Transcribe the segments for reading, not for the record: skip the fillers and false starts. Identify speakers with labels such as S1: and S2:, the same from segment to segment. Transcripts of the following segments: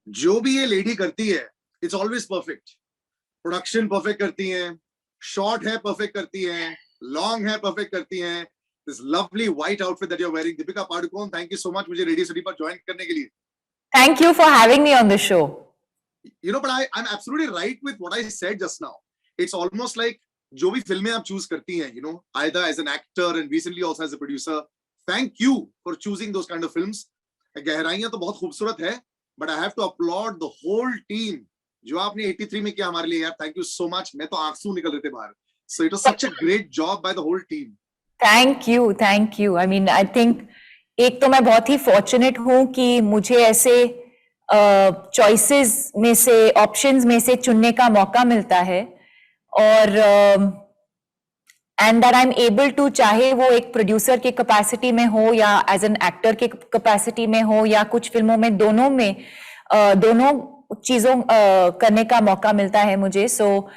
S1: जो भी ये लेडी करती है, it's always perfect. Production perfect करती हैं, शॉर्ट है परफेक्ट करती हैं, लॉन्ग है परफेक्ट करती हैं. This lovely white outfit that you are wearing, Deepika Padukone, thank you so much मुझे रेडियो सिटी पर ज्वाइन करने के लिए.
S2: Thank you for having me on the show.
S1: But I'm absolutely right with what I said just now. It's almost like जो भी फिल्में आप choose करती हैं, either as an actor and recently also as a producer, thank you for choosing those kind of films. गहराइयां तो बहुत खूबसूरत है, but I have to applaud the whole team. जो आपने 83 में किया हमारे लिए यार, thank you so much. मैं तो आंसू निकल रहे थे बाहर. So it was such a great job by the whole team.
S2: Thank you. I mean, I think एक तो मैं बहुत ही fortunate हूँ कि मुझे ऐसे चॉइसेस में से, ऑप्शंस में से चुनने का मौका मिलता है, और and that I am able to, चाहे वो एक प्रोड्यूसर के कैपेसिटी में हो या एज एन एक्टर के कैपेसिटी में हो या कुछ फिल्मों में, दोनों चीजों करने का मौका मिलता है मुझे. So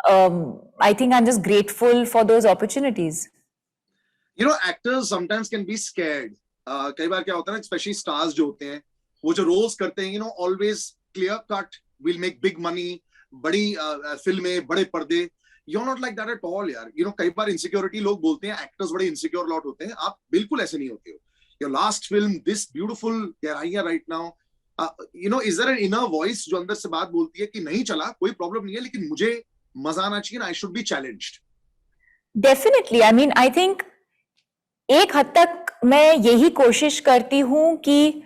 S2: I think I am just grateful for those opportunities.
S1: Actors sometimes can be scared. कई बार क्या होता है ना, स्पेशली स्टार्स जो होते हैं, वो जो रोल्स करते हैं, always clear cut, will make big money, बड़ी फिल्में, बड़े पर्दे. You're not like that at all, यार. कई बार इनसिक्योरिटी लोग बोलते हैं, एक्टर्स बड़े इनसिक्योर लॉट होते हैं. आप बिल्कुल ऐसे नहीं होते हो. Your last film, this beautiful गहराइयां right now, is there an inner voice जो अंदर से बात बोलती है कि नहीं चला, कोई प्रॉब्लम नहीं है, लेकिन मुझे मजा आना चाहिए, I should be challenged?
S2: Definitely. I mean, I think एक हद तक मैं यही कोशिश करती हूँ कि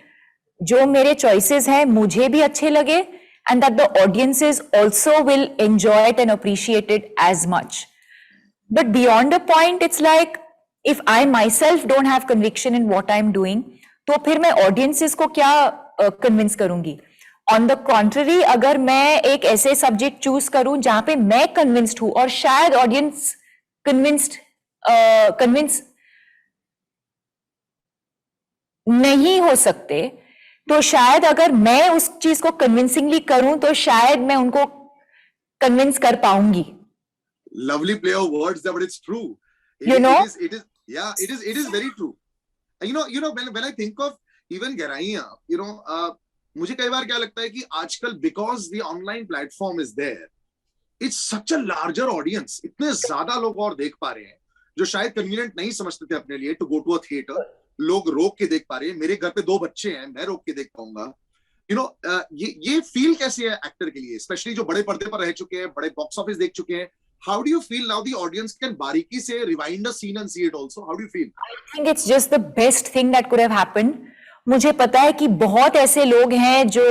S2: जो मेरे चॉइसेस हैं मुझे भी अच्छे लगे, and that the audiences also will enjoy it and appreciate it as much. But beyond a point, it's like, if I myself don't have conviction in what I'm doing, तो फिर मैं audiences को क्या convince करूंगी? On the contrary, अगर मैं एक ऐसे subject choose करूं जहां पे मैं convinced हूं और शायद audience convince नहीं हो सकते, तो शायद अगर मैं उस चीज को कन्विंसिंगली करूं तो शायद मैं उनको कन्विंस कर पाऊंगी.
S1: Lovely play of words, but it's true. It is very true. When I think of even गहराइयां, मुझे कई बार क्या लगता है कि आजकल, because the online platform is there, it's such a larger audience. इतने ज्यादा लोग और देख पा रहे हैं जो शायद कन्वीनियंट नहीं समझते थे अपने लिए to go to a theater. लोग रोक के देख पा रहे हैं. मेरे घर पे 2 बच्चे हैं, मैं रोक के देख पाऊंगा. ये फील कैसे है एक्टर के लिए, स्पेशली जो बड़े पर्दे पर रह चुके हैं, बड़े बॉक्स ऑफिस देख चुके हैं? How do you feel now the audience can बारीकी से rewind a scene and see it also? How do you feel?
S2: I think it's just the best thing that could have happened. मुझे पता है कि बहुत ऐसे लोग हैं जो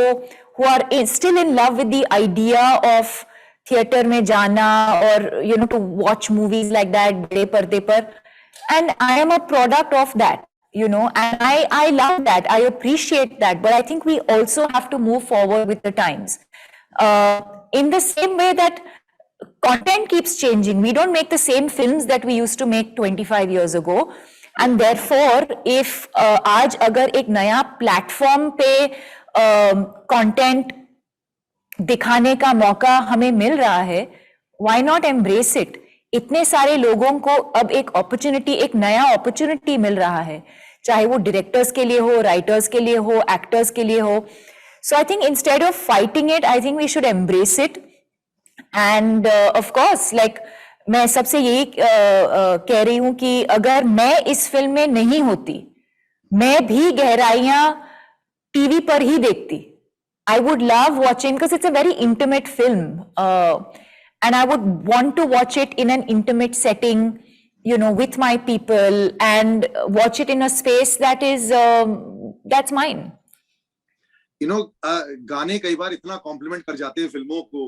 S2: who are still in love with the idea of theatre में जाना और to watch movies like that बड़े पर्दे पर, and I am a product of that. And I love that. I appreciate that. But I think we also have to move forward with the times. In the same way that content keeps changing. We don't make the same films that we used to make 25 years ago. And therefore, if आज अगर एक नया platform पे content दिखाने का मौका हमें मिल रहा है, why not embrace it? इतने सारे लोगों को अब एक अपॉर्चुनिटी, एक नया अपॉर्चुनिटी मिल रहा है, चाहे वो डायरेक्टर्स के लिए हो, राइटर्स के लिए हो, एक्टर्स के लिए हो. So I think instead of fighting it, I think we should embrace it. And of course, like मैं सबसे यही कह रही हूं कि अगर मैं इस फिल्म में नहीं होती, मैं भी गहराइयां टीवी पर ही देखती. I would love watching, because it's a very intimate film, and I would want to watch it in an intimate setting, with my people, and watch it in a space that is that's mine.
S1: गाने कई बार इतना complement कर जाते हैं फिल्मों को,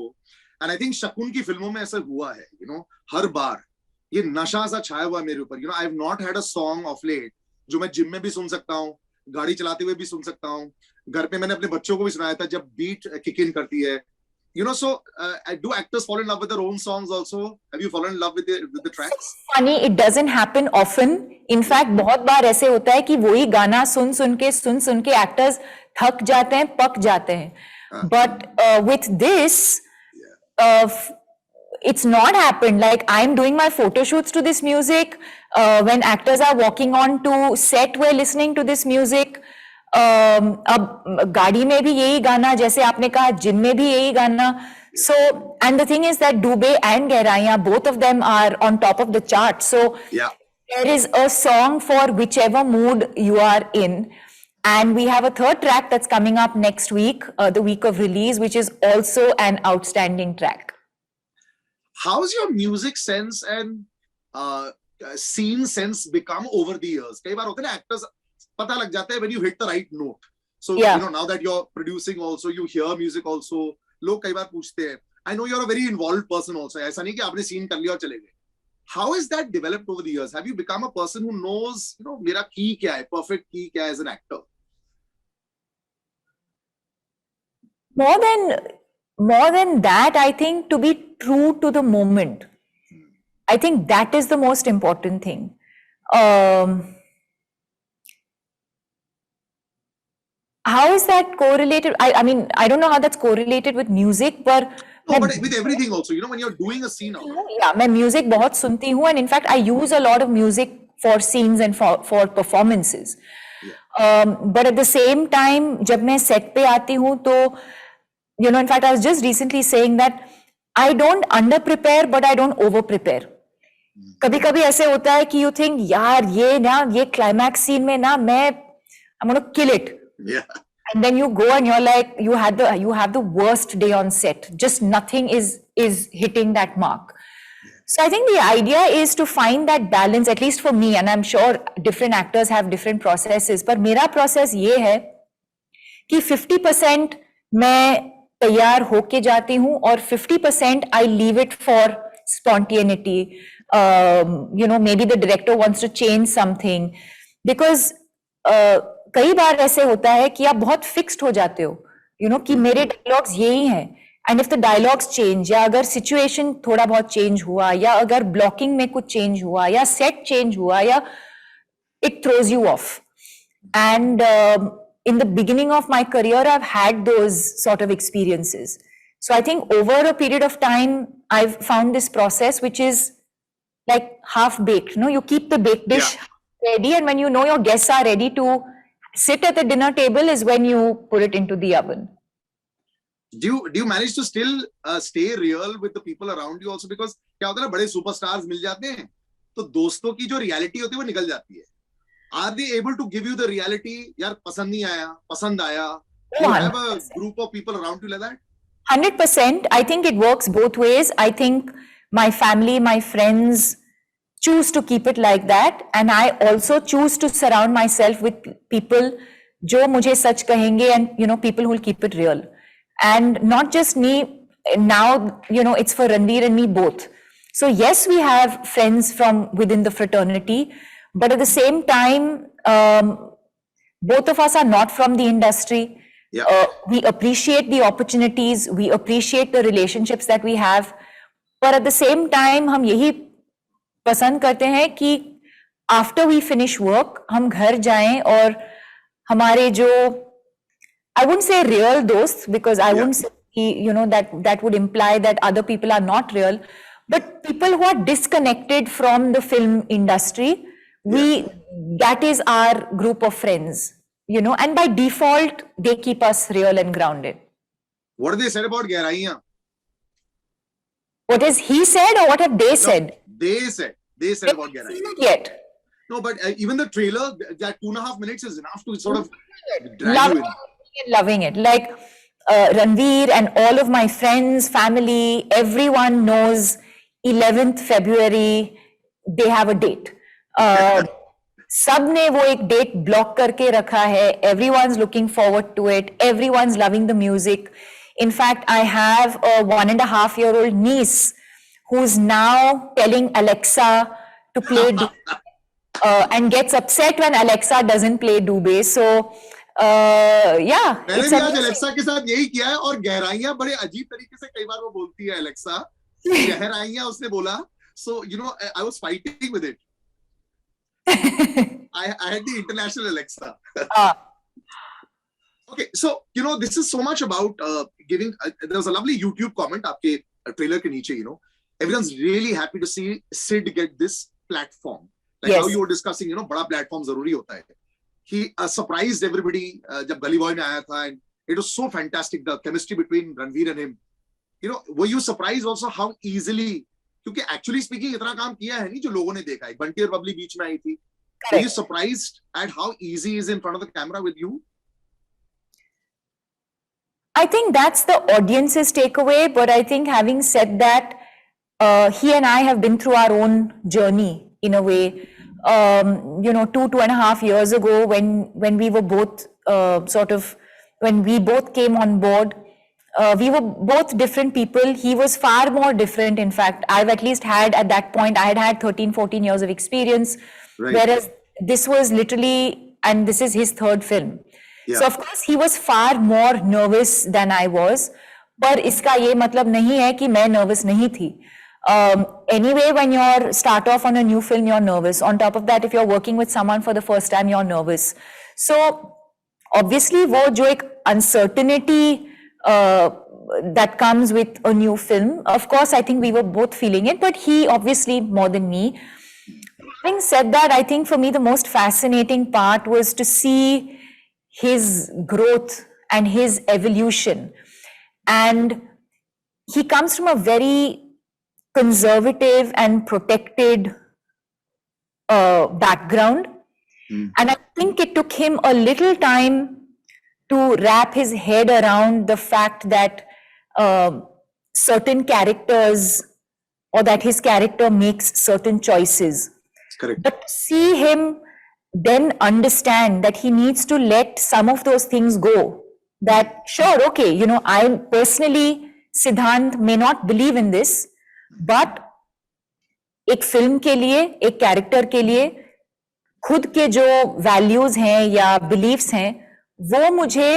S1: and I think शकुन की फिल्मों में ऐसा हुआ है. हर बार ये नशा सा छाया हुआ मेरे ऊपर. I have not had a song of late जो मैं जिम में भी सुन सकता हूँ, गाड़ी चलाते हुए भी सुन सकता हूँ, घर पे मैंने अपने बच्चों को भी सुनाया था जब बीट किक इन करती है. Do actors fall in love with their own songs also? Have you fallen in love with the tracks?
S2: So funny, it doesn't happen often. In fact, बहुत बार ऐसे होता है कि वही गाना सुन के एक्टर्स थक जाते हैं, पक जाते हैं. But with this, it's not happened. Like, I'm doing my photo shoots to this music. When actors are walking on to set, we're listening to this music. अब गाड़ी में भी यही गाना, जैसे आपने कहा जिम में भी यही गाना. So, and the thing is that Dube and Gehraiyaan, both of them are on top of the chart. So,
S1: Yeah.
S2: there is a song for whichever mood you are in. And we have a third track that's coming up next week, the week of release, which is also an outstanding track.
S1: How's your music sense and scene sense become over the years? कई बार होते हैं ना actors, पता लग जाता है when you hit the right note. So,
S2: Yeah.
S1: you know, now that you're producing also, you hear music also, लोग कई बार पूछते हैं. I know you're a very involved person also. ऐसा नहीं कि आपने scene कर लिया और चले गए. How is that developed over the years? Have you become a person who knows, you know, मेरा key क्या है, perfect key क्या है as an actor?
S2: More than that, I think to be true to the moment. I think that is the most important thing. How is that correlated? I mean, I don't know how that's correlated with music, but
S1: No, but with everything also, you know, when you're doing a scene.
S2: Yeah, मैं music बहुत सुनती हूँ, and in fact, I use a lot of music for scenes and for performances. But at the same time, जब मैं set पे आती हूँ, तो you know, in fact, I was just recently saying that I don't under prepare, but I don't over prepare. कभी-कभी ऐसे होता है कि you think यार ये climax scene में ना I'm gonna kill it.
S1: Yeah.
S2: And then you go and you're like, you have the worst day on set. Just nothing is hitting that mark. So I think the idea is to find that balance, at least for me, and I'm sure different actors have different processes. But मेरा process ये है कि 50% मैं तैयार होके जाती हूँ और 50% I leave it for spontaneity. You know, maybe the director wants to change something because कई बार ऐसे होता है कि आप बहुत फिक्स्ड हो जाते हो, you know, कि मेरे डायलॉग्स यही हैं. And if the dialogues change, या अगर सिचुएशन थोड़ा बहुत चेंज हुआ, या अगर ब्लॉकिंग में कुछ चेंज हुआ, या सेट चेंज हुआ, या it throws you off. And in the beginning of my career, I've had those sort of experiences. So I think over a period of time, I've found this process which is like half baked. You know, you keep the baked dish ready, and when you know your guests are ready to sit at the dinner table is when you put it into the oven.
S1: Do you manage to still stay real with the people around you also? Because क्या होता है ना, बड़े superstars मिल जाते हैं तो दोस्तों की जो रियलिटी होती है वो निकल जाती है. Are they able to give you the reality? यार पसंद नहीं आया, पसंद आया. Do you have a group of people around you like that?
S2: 100%. I think it works both ways. I think my family, my friends choose to keep it like that, and I also choose to surround myself with people जो मुझे सच कहेंगे, and you know, people who will keep it real. And not just me, now, you know, it's for Ranveer and me both. So yes, we have friends from within the fraternity, but at the same time, both of us are not from the industry.
S1: Yeah.
S2: We appreciate the opportunities, we appreciate the relationships that we have, but at the same time, हम यही पसंद करते हैं कि after we finish work, हम घर जाएं और हमारे जो, I wouldn't say real dosts, because I wouldn't say, you know, that would imply that other people are not real, but people who are disconnected from the film industry, that is our group of friends, you know, and by default, they keep us real and grounded.
S1: What have they said about Gehraiyaan?
S2: What has he said, or what have they said?
S1: They said about Gehraiyaan.
S2: Not yet.
S1: No, but even the trailer, that 2.5 minutes is enough to sort of drag you in.
S2: Loving it. Like Ranveer and all of my friends, family, everyone knows 11th February, they have a date. सबने वो एक date block करके रखा है. Everyone's looking forward to it. Everyone's loving the music. In fact, I have a 1.5-year-old niece who's now telling Alexa to play and gets upset when Alexa doesn't play Dube. So yeah,
S1: मैंने भी आज Alexa के साथ यही किया है. और गहराइयां बड़े अजीब तरीके से कई बार वो बोलती है अलेक्सा. गहराइयां उसने बोला. So you know, I was fighting with it. I had the international Alexa. Okay, so you know, this is so much about giving. There was a lovely YouTube comment आपके trailer के नीचे. You know, everyone's really happy to see Sid get this platform. Like how you were discussing, you know, बड़ा platform जरूरी होता है. he surprised everybody जब गली boy में आया था, and it was so fantastic, the chemistry between Ranveer and him. You know, were you surprised also how easily, क्योंकि actually speaking इतना काम किया है नहीं जो लोगों ने देखा है. बंटी और बबली बीच में आई थी. Were you surprised at how easy he is in front of the camera with you?
S2: I think that's the audience's takeaway, but I think having said that, he and I have been through our own journey in a way. You know, 2.5 years ago, when we were both when we both came on board, we were both different people. He was far more different. In fact, I've at least had, at that point, I had 13-14 years of experience, right. Whereas this was literally, and this is his third film. Yeah. So of course he was far more nervous than I was, पर इसका ये मतलब नहीं है कि मैं nervous नहीं थी. Anyway, when you start off on a new film, you're nervous. On top of that, if you're working with someone for the first time, you're nervous. So obviously वो जो एक uncertainty that comes with a new film, of course I think we were both feeling it, but he obviously more than me. Having said that, I think for me the most fascinating part was to see his growth and his evolution. And he comes from a very conservative and protected background. And I think it took him a little time to wrap his head around the fact that certain characters, or that his character makes certain choices. Correct. But to see him then understand that he needs to let some of those things go. That sure, okay, you know, I personally, Siddhant may not believe in this, but एक film के लिए, एक character के लिए खुद के जो values हैं या बिलीव्स हैं वो मुझे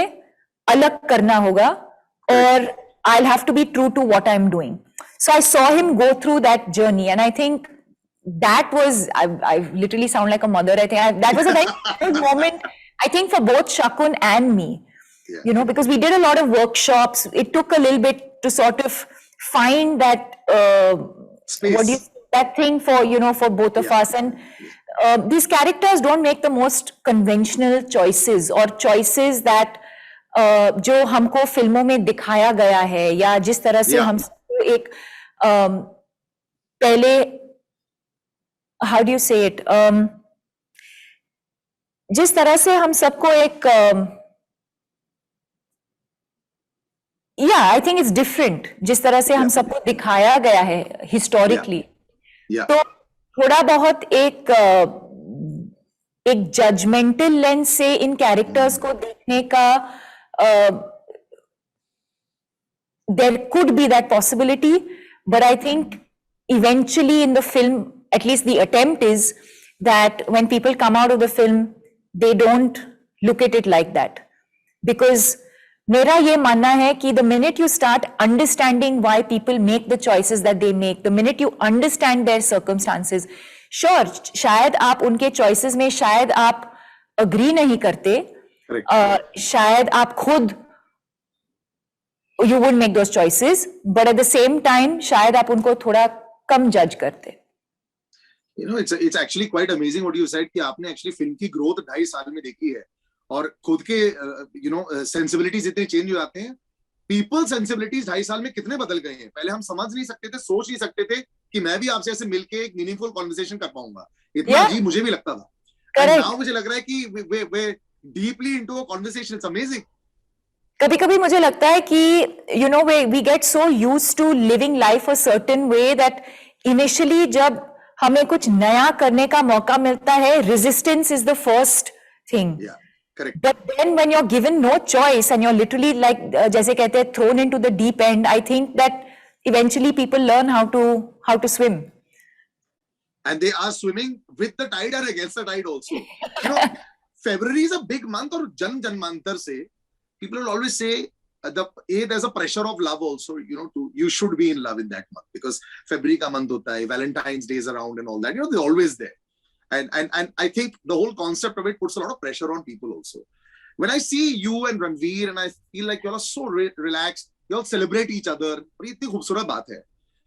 S2: अलग करना होगा, और I'll have to be true to what I'm doing. So I saw him go through that journey, and I think that was, I literally sound like a mother, I think that was a very good moment, I think, for both Shakun and me. Yeah. You know, because we did a lot of workshops. It took a little bit to sort of find that space, that thing for, you know, for both of us. And these characters don't make the most conventional choices, or choices that जो हमको फिल्मों में दिखाया गया है, या जिस तरह से हम एक पहले, how do you say it, जिस तरह से हम सबको एक I think it's different, जिस तरह से हम सबको दिखाया गया है historically. तो थोड़ा बहुत एक judgmental lens से इन characters को देखने का there could be that possibility, but I think eventually in the film, at least the attempt is that when people come out of the film, they don't look at it like that. Because मेरा ये मानना है कि the minute you start understanding why people make the choices that they make, the minute you understand their circumstances, sure, शायद आप उनके choices में शायद आप agree नहीं करते, शायद आप खुद you would make those choices, but at the same time शायद आप उनको थोड़ा कम judge करते.
S1: You know, it's actually quite amazing what you said कि आपने actually फिल्म की growth 2.5 साल में देखी है, और खुद के you know sensibilities इतने change हो जाते हैं. People sensibilities 2.5 साल में कितने बदल गए हैं. पहले हम समझ नहीं सकते थे, सोच नहीं सकते थे कि मैं भी आपसे ऐसे मिलके एक meaningful conversation कर पाऊंगा. इतना अजीब मुझे भी लगता था. And now मुझे लग रहा है कि we're deeply into a conversation. It's amazing.
S2: कभी-कभी मुझे लगता है कि you know we get so used to living life a certain way that initially जब हमें कुछ नया करने का मौका मिलता है, resistance is the first thing.
S1: Yeah, correct.
S2: But then when you're given no choice and you're literally like जैसे कहते हैं thrown into the deep end, I think that eventually people learn how to swim.
S1: And they are swimming with the tide or against the tide also. You know, February is a big month, और Janmantar से people will always say there's a pressure of love also, you know, you should be in love in that month, because February ka month hota hai, Valentine's Day is around and all that, you know, they're always there. And I think the whole concept of it puts a lot of pressure on people also. When I see you and Ranveer, and I feel like you all are so relaxed, you all celebrate each other, और ये इतनी खूबसूरत बात है.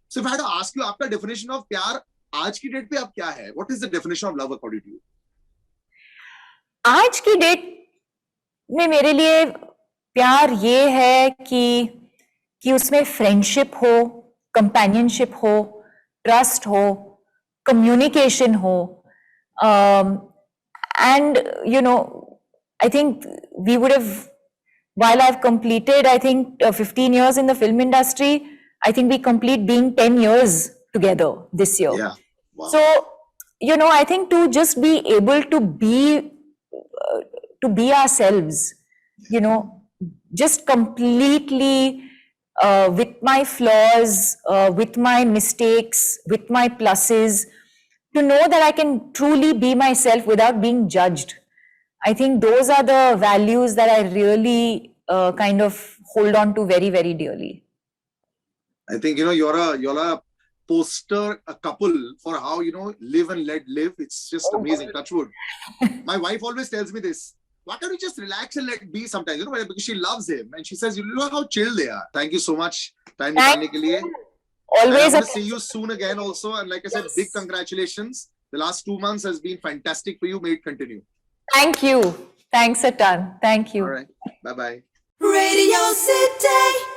S1: So if I had to ask you, आपका definition of प्यार आज की डेट पे अब क्या है? What is the definition of love according to you?
S2: आज की डेट में मेरे लिए प्यार ये है कि उसमें फ्रेंडशिप हो, कंपेनियनशिप हो, ट्रस्ट हो, कम्युनिकेशन हो, and I think we would have, while I've completed, I think 15 years in the film industry, I think we complete being 10 years together this year.
S1: Yeah. Wow.
S2: So, I think to just be able to be ourselves, just completely with my flaws, with my mistakes, with my pluses, to know that I can truly be myself without being judged. I think those are the values that I really kind of hold on to very, very dearly.
S1: I think, you're a poster, a couple for how, live and let live. It's just amazing. Touch wood. My wife always tells me this. Why can't you just relax and let be sometimes? Because she loves him. And she says, you know how chill they are. Thank you so much. Time nikalne ke liye.
S2: Always.
S1: And I want to see you soon again also. And like I said, big congratulations. The last 2 months has been fantastic for you. May it continue.
S2: Thank you. Thanks a ton. Thank you.
S1: All right. Bye-bye.
S3: Radio City.